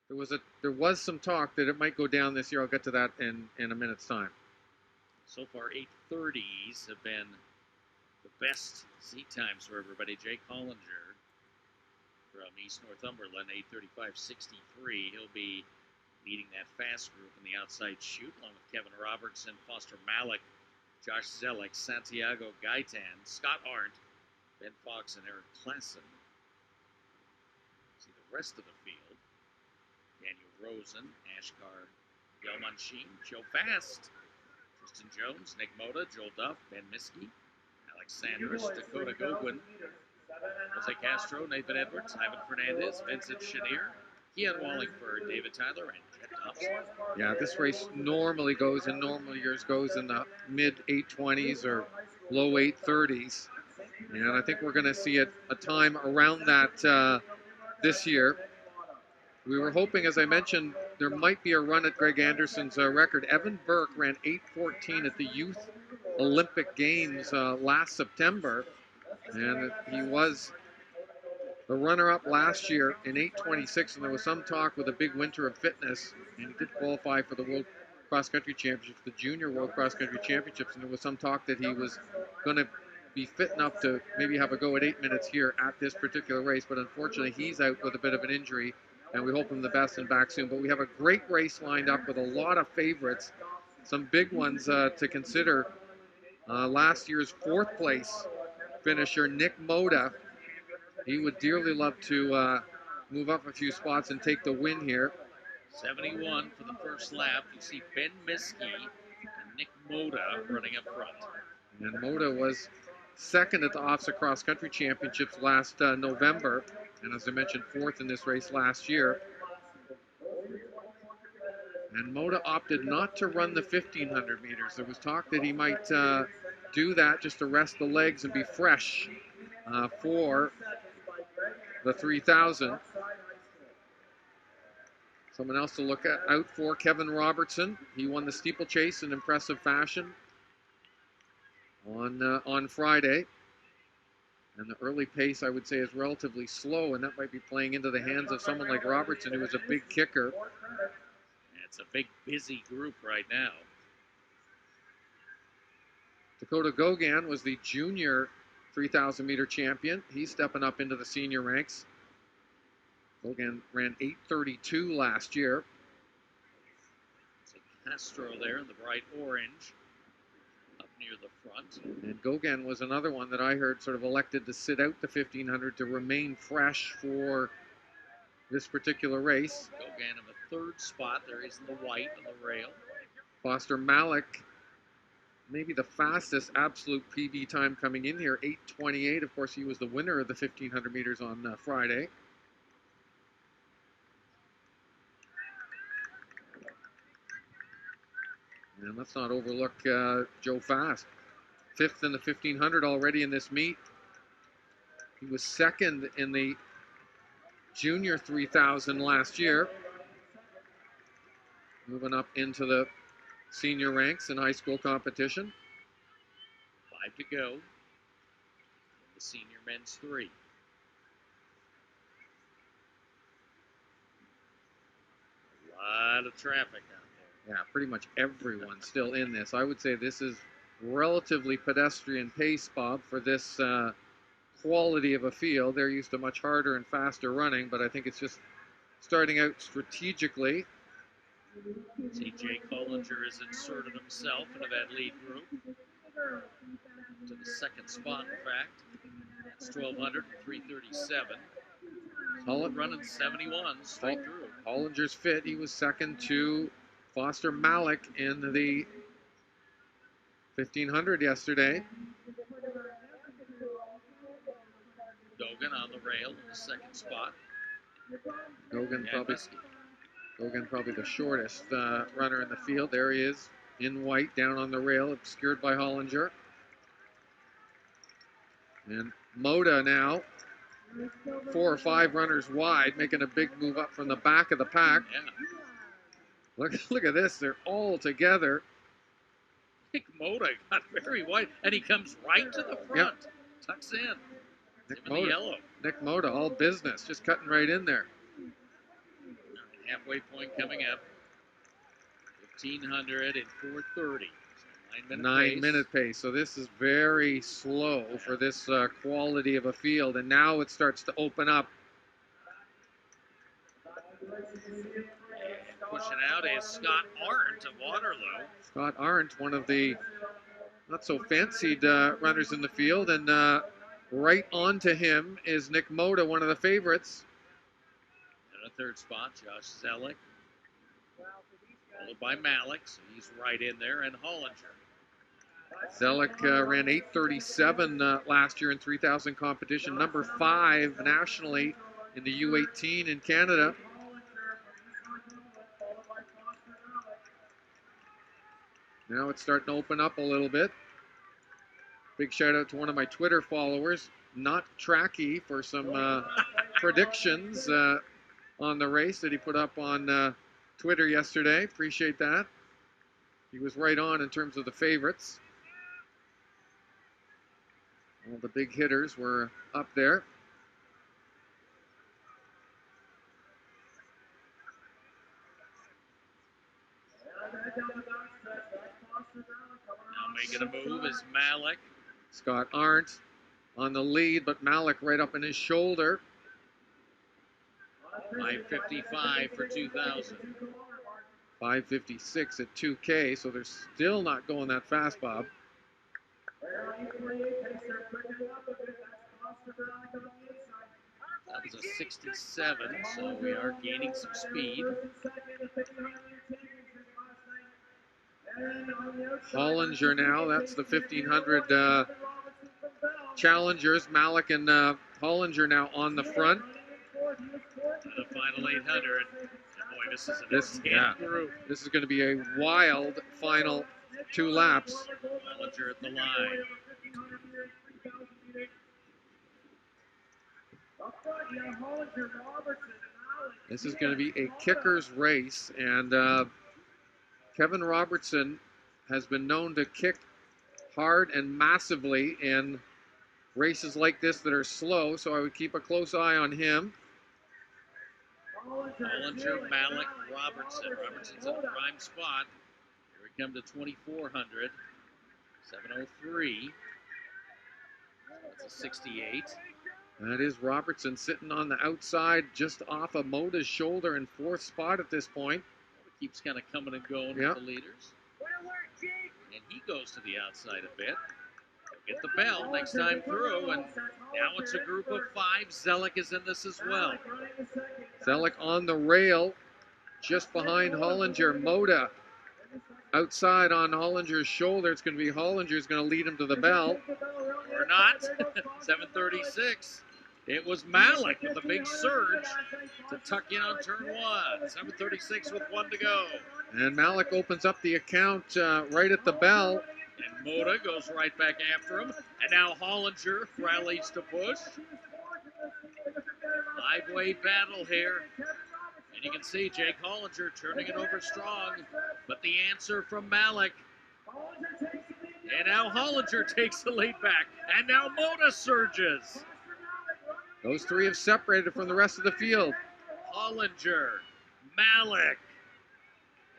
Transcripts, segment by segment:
there was some talk that it might go down this year. I'll get to that in a minute's time. So far, 8:30s have been the best seat times for everybody. Jake Hollinger from East Northumberland, 8:35.63. He'll be leading that fast group in the outside chute, along with Kevin Robertson, Foster Malik, Josh Zellick, Santiago Gaitan, Scott Arndt, Ben Fox, and Eric Klassen. See the rest of the field. Daniel Rosen, Ashkar Yelmanshin, Joe Fast, Tristan Jones, Nick Moda, Joel Duff, Ben Miskey, Alex Sanders, Dakota Gogwin, Jose Castro, Nathan Edwards, Ivan Fernandez, Vincent Chenier, Keon Wallingford, David Tyler, and Jet Thompson. Yeah, this race normally goes in normal years goes in the mid 8:20s or low 8:30s, and I think we're going to see a time around that this year. We were hoping, as I mentioned, there might be a run at Greg Anderson's record. Evan Burke ran 8:14 at the Youth Olympic Games last September, and he was the runner-up last year in 8:26, and there was some talk with a big winter of fitness, and he did qualify for the World Cross Country Championships, the Junior World Cross Country Championships, and there was some talk that he was going to be fit enough to maybe have a go at 8 minutes here at this particular race, but unfortunately he's out with a bit of an injury, and we hope him the best and back soon. But we have a great race lined up with a lot of favorites, some big ones to consider. Last year's 4th place finisher, Nick Moda, he would dearly love to move up a few spots and take the win here. 71 for the first lap. You see Ben Miskey and Nick Moda running up front. And Moda was second at the OFSA Cross Country Championships last November, and as I mentioned, 4th in this race last year. And Moda opted not to run the 1,500 meters. There was talk that he might do that just to rest the legs and be fresh for the 3,000. Someone else to look out for, Kevin Robertson. He won the steeplechase in impressive fashion on Friday. And the early pace, I would say, is relatively slow, and that might be playing into the hands of someone like Robertson, who is a big kicker. It's a big, busy group right now. Dakota Goguen was the junior 3,000-meter champion. He's stepping up into the senior ranks. Goguen ran 8:32 last year. So Castro there in the bright orange up near the front. And Goguen was another one that I heard sort of elected to sit out the 1,500 to remain fresh for this particular race. Goguen in the 3rd spot. There he's in the white on the rail. Foster Malik, maybe the fastest absolute PB time coming in here, 8:28. Of course, he was the winner of the 1,500 meters on Friday. And let's not overlook Joe Fast. 5th in the 1,500 already in this meet. He was 2nd in the junior 3,000 last year. Moving up into the senior ranks in high school competition. 5 to go in the senior men's 3. A lot of traffic out there. Yeah, pretty much everyone still in this. I would say this is relatively pedestrian pace, Bob, for this quality of a field. They're used to much harder and faster running, but I think it's just starting out strategically. See, Jake Hollinger has inserted himself into that lead group. To the 2nd spot, in fact. That's 1,200, 3:37. Holland running 71 straight through. Hollinger's fit. He was 2nd to Foster Malik in the 1,500 yesterday. Goguen on the rail in the 2nd spot. Goguen probably the shortest runner in the field. There he is in white down on the rail, obscured by Hollinger. And Moda now 4 or 5 runners wide, making a big move up from the back of the pack. Yeah. Look at this. They're all together. Nick Moda got very wide, and he comes right to the front. Yep. Tucks in. Nick Moda. Yellow. Nick Moda, all business, just cutting right in there. Halfway point coming up. 1,500 and 4:30. So 9-minute pace. So this is very slow for this quality of a field. And now it starts to open up. Pushing out is Scott Arndt of Waterloo. Scott Arndt, one of the not so fancied runners in the field. And right onto him is Nick Moda, one of the favorites. In a third spot, Josh Zellick. Followed by Malik, so he's right in there, and Hollinger. Zellick ran 8:37 last year in 3,000 competition, number 5 nationally in the U18 in Canada. Now it's starting to open up a little bit. Big shout out to one of my Twitter followers, Not Tracky, for some predictions on the race that he put up on Twitter yesterday. Appreciate that. He was right on in terms of the favorites. All the big hitters were up there. Now making a move is Malik. Scott Arndt on the lead, but Malik right up in his shoulder. 5:55 for 2,000. 5:56 at 2K, so they're still not going that fast, Bob. That was a 67, so we are gaining some speed. Hollinger now, that's the 1,500 challengers. Malik and Hollinger now on the front. The final 800. Boy, this is an This intense group. This is going to be a wild final 2 laps. Hollinger at the line. This is going to be a kicker's race, and Kevin Robertson has been known to kick hard and massively in races like this that are slow, so I would keep a close eye on him. Hollinger, Malik, Robertson. Robertson's in a prime spot. Here we come to 2,400. 7:03. That's a 68. That is Robertson sitting on the outside just off of Moda's shoulder in 4th spot at this point. Keeps kind of coming and going Yep. with the leaders. And he goes to the outside a bit. Get the bell next time through, and now it's a group of 5. Zellick is in this as well. Zellick on the rail just behind Hollinger. Moda outside on Hollinger's shoulder. It's going to be Hollinger's going to lead him to the bell. Or not. 7:36. It was Malik with a big surge to tuck in on turn 1. 7:36 with 1 to go. And Malik opens up the account right at the bell. And Moda goes right back after him. And now Hollinger rallies to push. 5-way battle here. And you can see Jake Hollinger turning it over strong. But the answer from Malik. And now Hollinger takes the lead back. And now Moda surges. Those 3 have separated from the rest of the field. Hollinger, Malik,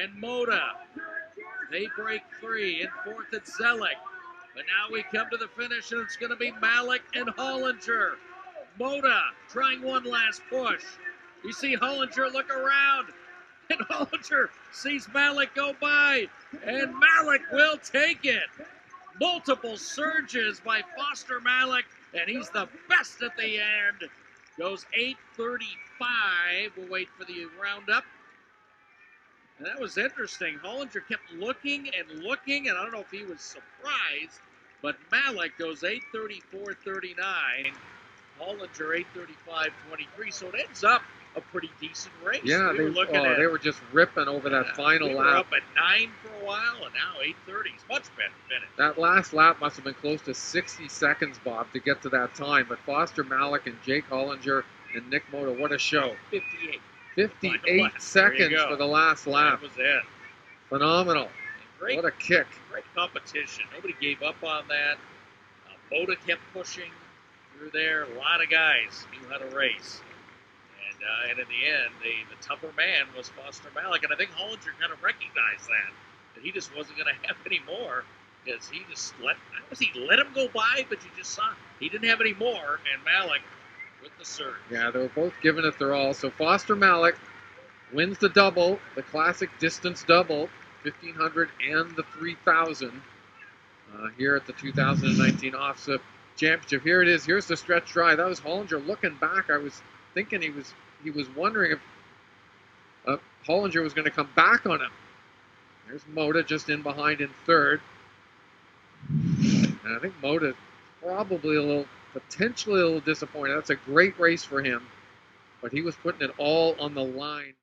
and Moda. They break 3. In 4th, it's Zellick. But now we come to the finish, and it's going to be Malik and Hollinger. Moda trying one last push. You see Hollinger look around, and Hollinger sees Malik go by, and Malik will take it. Multiple surges by Foster Malik, and he's the best at the end. Goes 8:35. We'll wait for the roundup. And that was interesting. Hollinger kept looking and looking, and I don't know if he was surprised, but Malik goes 8:34.39. Hollinger 8:35.23. So it ends up a pretty decent race. Yeah, they were just ripping over that final we lap. were up at 9 for a while, and now 8:30 is much better finish. That last lap must have been close to 60 seconds, Bob, to get to that time. But Foster Malik and Jake Hollinger and Nick Moda, what a show. 58. 58 seconds for the last lap. That was it. Phenomenal. Great, What a kick. great competition. Nobody gave up on that. Moda kept pushing through there. A lot of guys knew how to race. And And in the end, the tougher man was Foster Malik, and I think Hollinger kind of recognized that he just wasn't going to have any more, because he just let him go by, but you just saw he didn't have any more, and Malik with the surge. Yeah, they were both giving it their all. So Foster Malik wins the double, the classic distance double, 1500 and the 3000 here at the 2019 OFSAA Championship. Here it is. Here's the stretch try. That was Hollinger looking back. I was thinking he was wondering if Hollinger was going to come back on him. There's Mota just in behind in third. And I think Mota probably potentially a little disappointed. That's a great race for him, but he was putting it all on the line.